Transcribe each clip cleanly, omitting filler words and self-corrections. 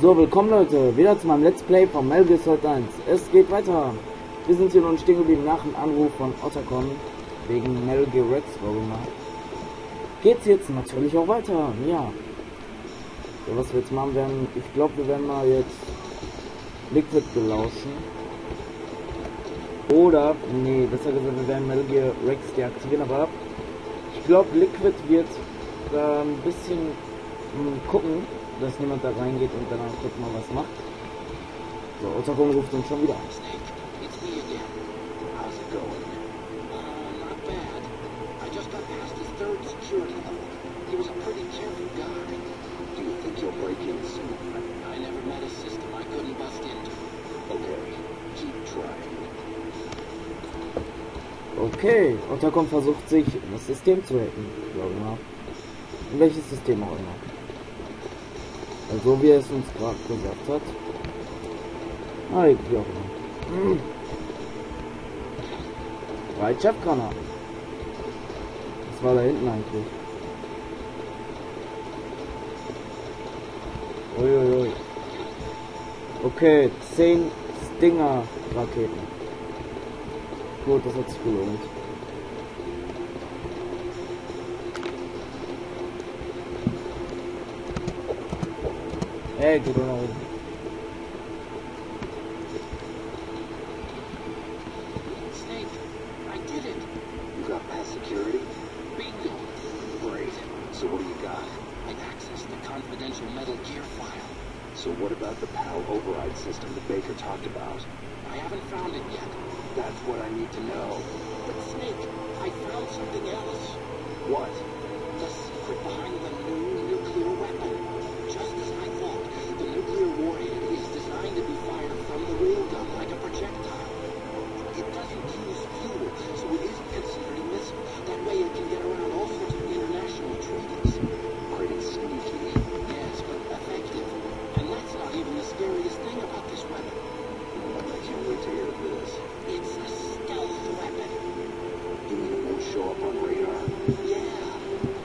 So, willkommen Leute, wieder zu meinem Let's Play von Metal Gear Solid1. Es geht weiter. Wir sind hier noch stehen geblieben nach dem Anruf von Ocelot wegen Metal Gear Rex, warum mal. Geht's jetzt natürlich auch weiter, ja. So, was wir jetzt machen werden, ich glaube, wir werden mal jetzt Liquid belauschen. Oder, nee, besser gesagt, wir werden Metal Gear Rex deaktivieren, aber ich glaube, Liquid wird da ein bisschen gucken, dass niemand da reingeht und dann kurz mal was macht. So, Ocelot ruft uns schon wieder an. Snake, it's me again. How's it going? Not bad. I just got past his third security level. He was a pretty careful guy. Do you think you'll break in soon? I never met a system I couldn't bust into. Okay, keep trying. Okay, Ocelot versucht sich das System zu hacken, glaube ich mal. In welches System auch immer. Also wie er es uns gerade gesagt hat. Ah, wie auch immer. Bereitschaft kann er. Was war da hinten eigentlich? Uiuiui. Okay, 10 Stinger-Raketen. Gut, das hat sich gelohnt. Hey, geht doch nach oben. Snake, I did it. You got past security? Bingo. Great. So what do you got? I accessed the confidential Metal Gear file. So what about the PAL override system that Baker talked about? I haven't found it yet. That's what I need to know. But Snake, I found something else. What? The secret behind the new nuclear weapon. Just as I thought, the nuclear warhead is designed to be fired from the railgun like a projectile. It doesn't use fuel, so it isn't considered a missile. That way it can get around all sorts of international treaties. Pretty sneaky. Yes, but effective. And that's not even the scariest thing about this weapon. I can't wait to hear this. It's a stealth weapon. You mean it won't show up on radar? Yeah.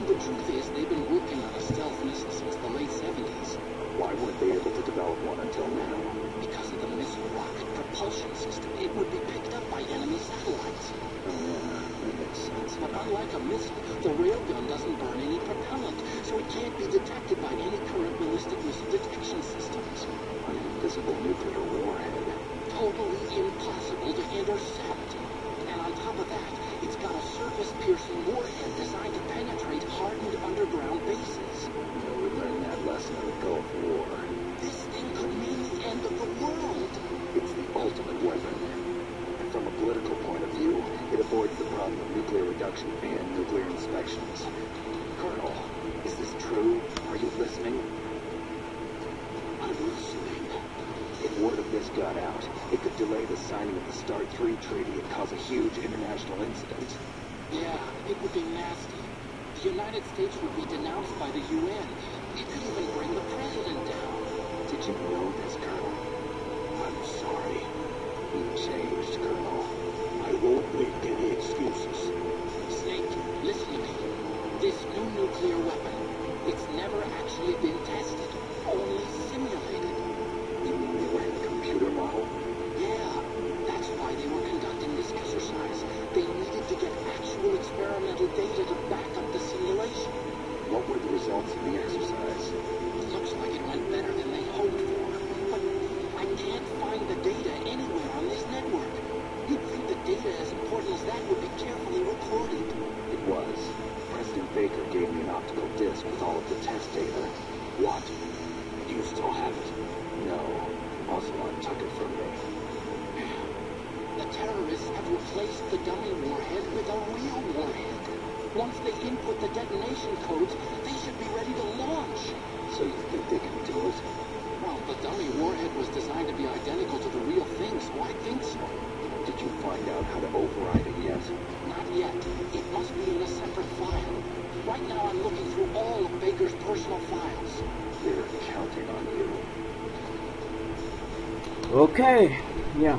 The truth is, they've been working on a stealth missile since the late 70s. Why weren't they able to develop one until now? Because of the missile rocket propulsion system. It would be picked up by enemy satellites. That makes sense. But unlike a missile, the railgun doesn't burn any propellant, so it can't be detected by any current ballistic missile detection systems. An invisible nuclear warhead. Totally impossible to intercept. And on top of that, it's got a surface-piercing warhead designed to penetrate hardened underground bases. We learned that lesson in the Gulf War. This thing could mean the end of the world. It's the ultimate weapon. And from a political point of view, it avoids the problem of nuclear reduction and nuclear inspections. Colonel, is this true? Are you listening? I'm listening. If word of this got out, it could delay the signing of the START 3 treaty and cause a huge international incident. Yeah, it would be nasty. The United States would be denounced by the UN. It could even bring the president down. Did you know this, Colonel? I'm sorry. You changed, Colonel. I won't make any excuses. Snake, listen to me. This new nuclear weapon, it's never actually been tested, only simulated. You mean they ran a computer model? Yeah, that's why they were conducting this exercise. They needed to get actual experimental data to back up the simulation. What were the results of the exercise? Looks like it went better than they hoped for. But I can't find the data anywhere on this network. You'd think the data as important as that would be carefully recorded. It was. President Baker gave me an optical disc with all of the test data. What? Do you still have it? No. Ocelot took it from me. The terrorists have replaced the dummy warhead with a real warhead. Once they input the detonation codes, they should be ready to launch. So you think they can do it? Well, the dummy warhead was designed to be identical to the real thing, so I think so. Did you find out how to override it yet? Not yet. It must be in a separate file. Right now I'm looking through all of Baker's personal files. They're counting on you. Okay, ja.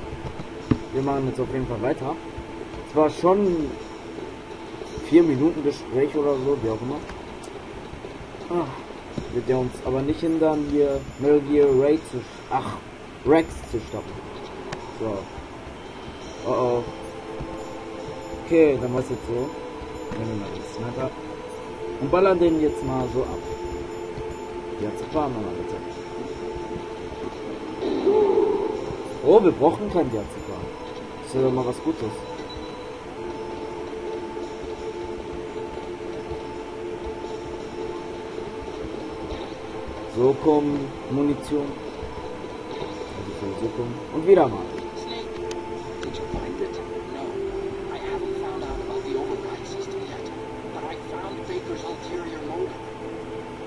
Wir machen jetzt auf jeden Fall weiter. Es war schon 4 Minuten Gespräch oder so, wie auch immer. Wird der uns aber nicht hindern, hier Metal Gear Rex zu stoppen. So. Oh oh. Okay, dann war es jetzt so. Nehmen wir mal den Sniper. Und ballern den jetzt mal so ab. Jetzt fahren wir mal bitte. Oh, wir brauchen kein Diazepam. Das ist ja doch mal was Gutes. So kommen Munition. Also für so kommen. Und wieder mal. Snake, did you find it? No, I haven't found out about the override system yet, but I found Baker's ulterior motive.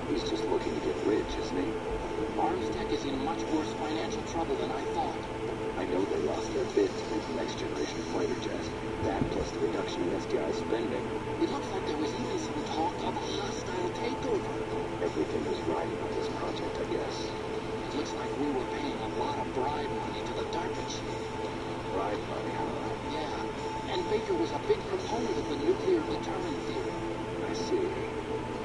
He's just looking to get rich, isn't he? Armstead is in much worse financial trouble than I thought. I know they lost their bid to make the next generation fighter jet. That plus the reduction in SDI spending. It looks like there was even some talk of a hostile takeover. Everything was right about this project, I guess. It looks like we were paying a lot of bribe money to the DARPA chief. Right, buddy, huh? Yeah, and Baker was a big proponent of the nuclear deterrent theory. I see.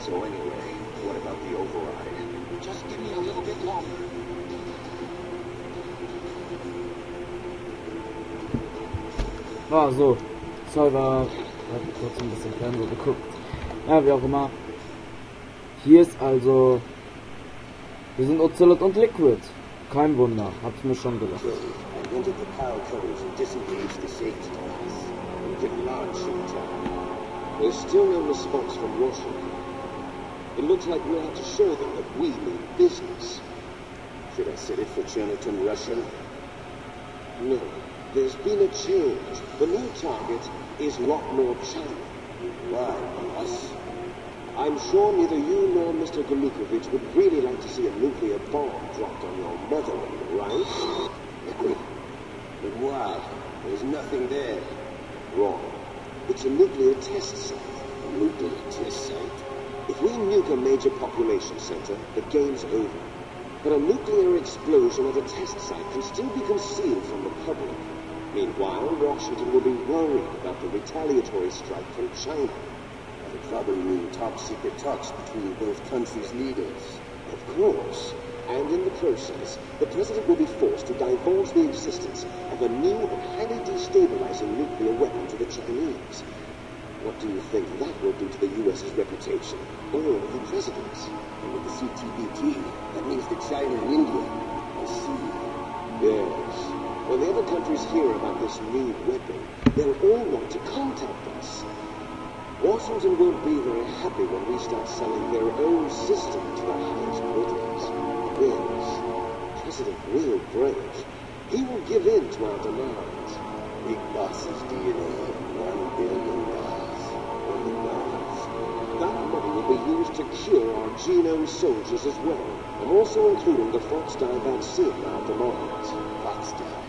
So anyway, what about the override? Just give me a little bit longer. Ah, so. Server hat kurz ein bisschen Fernsehen geguckt. Ja, wie auch immer. Hier ist also... Wir sind Ocelot und Liquid. Kein Wunder, hab's mir schon gedacht. I entered the power codes and disengaged the safety device. We can launch in time. There's still no response from Washington. It looks like we'll have to show them that we mean business. Should I set it for Cherniton Russian? No. There's been a change. The new target is Rockmore China. Why, us? I'm sure neither you nor Mr. Galukovich would really like to see a nuclear bomb dropped on your motherland, right? But why? There's nothing there. Wrong. It's a nuclear test site. A nuclear test site? If we nuke a major population center, the game's over. But a nuclear explosion at a test site can still be concealed from the public. Meanwhile, Washington will be worried about the retaliatory strike from China. That'll probably mean top-secret talks between both countries' leaders. Of course. And in the process, the president will be forced to divulge the existence of a new and highly destabilizing nuclear weapon to the Chinese. What do you think that will do to the U.S.'s reputation? Or the president's? And with the CTBT, that means the China and India. I see. Yes. When the other countries hear about this new weapon, they'll all want to contact us. Washington won't be very happy when we start selling their own system to the highest bidders. Yes, President will break. He will give in to our demands. Big boss's DNA, $1 billion. That money will be used to cure our genome soldiers as well, and also including the Fox-Die vaccine our demands. Fox-Die.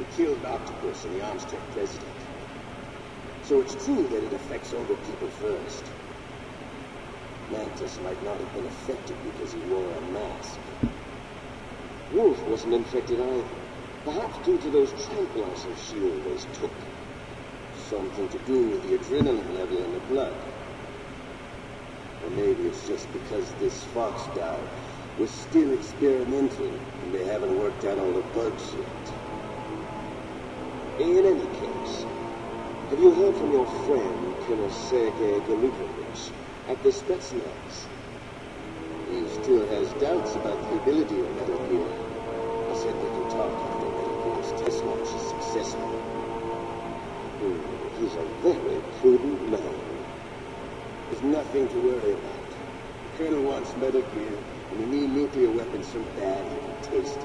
It killed Octopus and the Armstead president. So it's true that it affects older people first. Mantis might not have been affected because he wore a mask. Wolf wasn't infected either, perhaps due to those tranquilizers she always took. Something to do with the adrenaline level in the blood. Or maybe it's just because this Fox guy was still experimental and they haven't worked out all the bugs yet. In any case, have you heard from your friend, Colonel Sergei Galukovich, at the Spetsnaz? He still has doubts about the ability of Metal Gear. I said we can talk after Metal Gear's test launch is successful. He's a very prudent man. There's nothing to worry about. The Colonel wants Metal Gear, and the new nuclear weapon so bad he can taste it.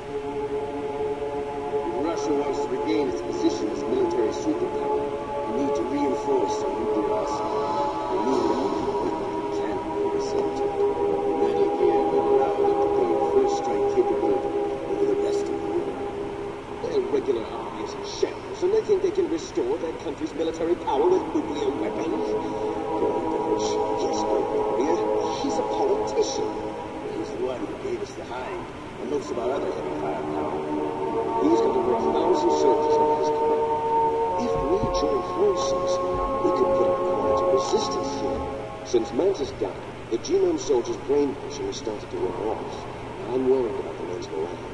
If Russia wants to regain its position as a military superpower, we need to reinforce our nuclear arsenal. The new nuclear weapon can be the center. Metal Gear will allow them to gain first-strike capability over the rest of the world. Their regular army is in shambles, and they think they can restore their country's military power with nuclear weapons. Galukovich, yes, Galukovich, he's a politician. He's the one who gave us the Hind, and most of our other heavy firepower. He's got over 1,000 soldiers in his command. If we join forces, we could put up quite a resistance here. Since Mantis died, The genome soldier's brainwashing has started to wear off. I'm worried about the men's morale.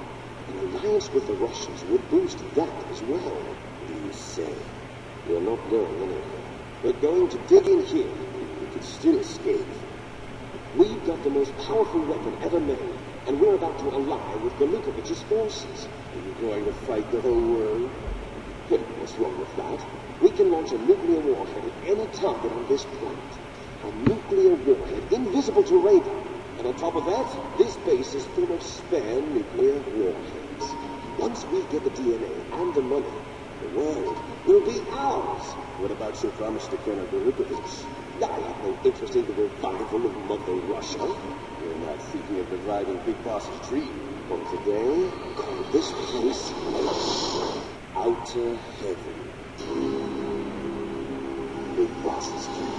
An alliance with the Russians would boost that as well. What do you say? We're not going anywhere. We're going to dig in here. We could still escape. We've got the most powerful weapon ever made, and we're about to ally with Galukovich's forces. Are you going to fight the whole world? Well, what's wrong with that? We can launch a nuclear warhead at any target on this planet. A nuclear warhead invisible to radar. And on top of that, this base is full of spare nuclear warheads. Once we get the DNA and the money, the world will be ours. What about your promise to Colonel Galukovich? I have no interest in the revival of Mother Russia. You're not thinking of reviving Big Boss's dream. From today, call this place Outer Heaven. Big Boss's dream.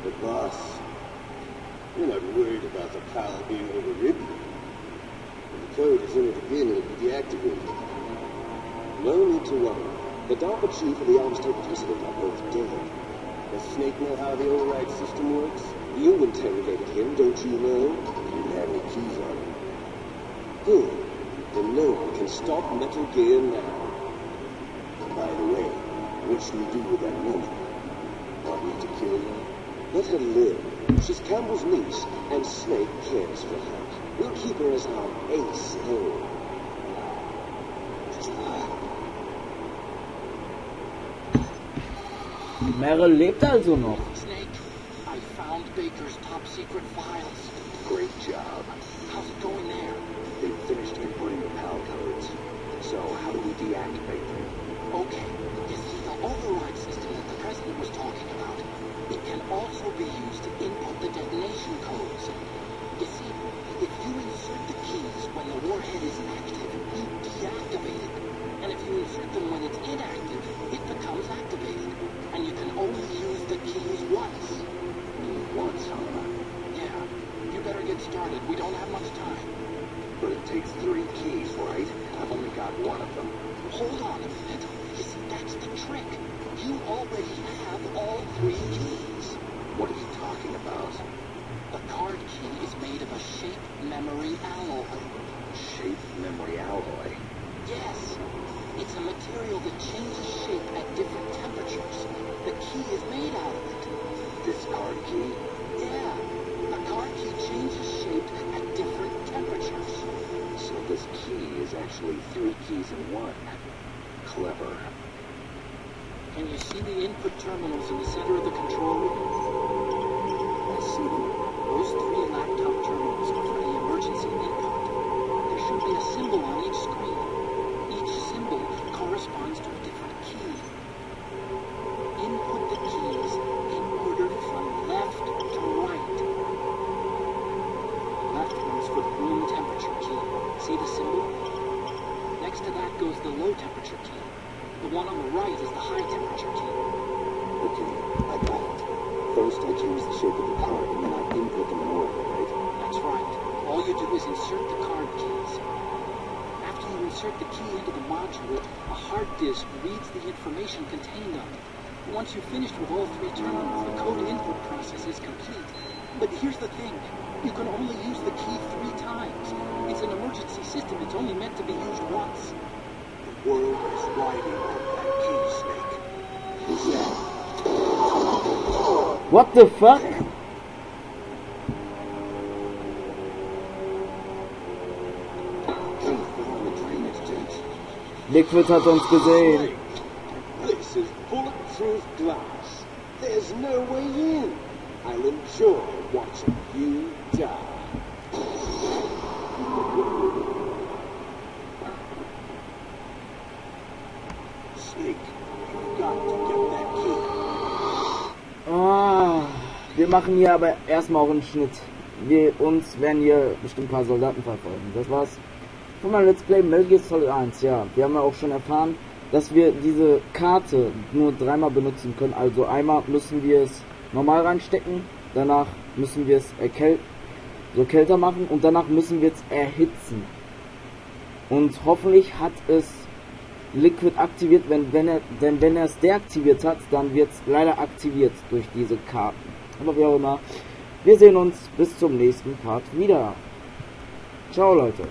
The boss. You're not worried about the power being overridden. When the code is entered again, it'll be deactivated. No need to worry. The DARPA chief and the arms tape president are both dead. Does Snake know how the override system works? You interrogated him, don't you know? You didn't have any keys on him. Good. Then no one can stop Metal Gear now. By the way, what should we do with that woman? Want me to kill her? Let her live. She's Campbell's niece, and Snake cares for her. We'll keep her as our ace home. Meryl lebt also noch. Snake, I found Baker's top secret files. Great job. How's it going there? They finished inputting the PAL codes. So how do we deactivate them? Okay, you see the override system that the president was talking about. It can also be used to input the detonation codes. You see, if you insert the keys when the warhead is active, you deactivate it. And if you insert them when it's inactive, it becomes activated. And you can only use the keys once. Once, huh? Yeah, you better get started. We don't have much time. But it takes 3 keys, right? I've only got one of them. Hold on a minute. You see, that's the trick. You already have all 3 keys. What are you talking about? The card key is made of a shape memory alloy. Shape memory alloy? Yes. It's a material that changes shape at different temperatures. The key is made out of it. This card key? Yeah. The card key changes shape at different temperatures. So this key is actually 3 keys in one. Clever. Can you see the input terminals in the center of the control room? I see them. Those 3 laptop terminals are for the emergency input. There should be a symbol on each screen. Each symbol corresponds to a different key. Input the keys in order from left to right. Left one's for the room temperature key. See the symbol? Next to that goes the low temperature key. The one on the right is the high temperature key. Okay, I got it. First I change the shape of the card, and then I input them in order, right? That's right. All you do is insert the card keys. After you insert the key into the module, a hard disk reads the information contained on it. Once you've finished with all 3 terminals, the code input process is complete. But here's the thing. You can only use the key 3 times. It's an emergency system. It's only meant to be used once. The world is riding on that key, Snake. Who's that? What the fuck? Liquid hat uns gesehen. This is bulletproof glass. There's no way in. I'll enjoy watching you die. Snake, you've got to get that key. Ah, wir machen hier aber erstmal auch einen Schnitt. Uns werden hier bestimmt ein paar Soldaten verfolgen. Das war's von meinem Let's Play Metal Gear Solid 1. Ja, wir haben ja auch schon erfahren, dass wir diese Karte nur 3-mal benutzen können. Also einmal müssen wir es normal reinstecken, danach müssen wir es kälter machen und danach müssen wir es erhitzen. Und hoffentlich hat es Liquid aktiviert, wenn er es deaktiviert hat, dann wird es leider aktiviert durch diese Karten. Aber wie auch immer, Wir sehen uns bis zum nächsten Part wieder. Ciao, Leute.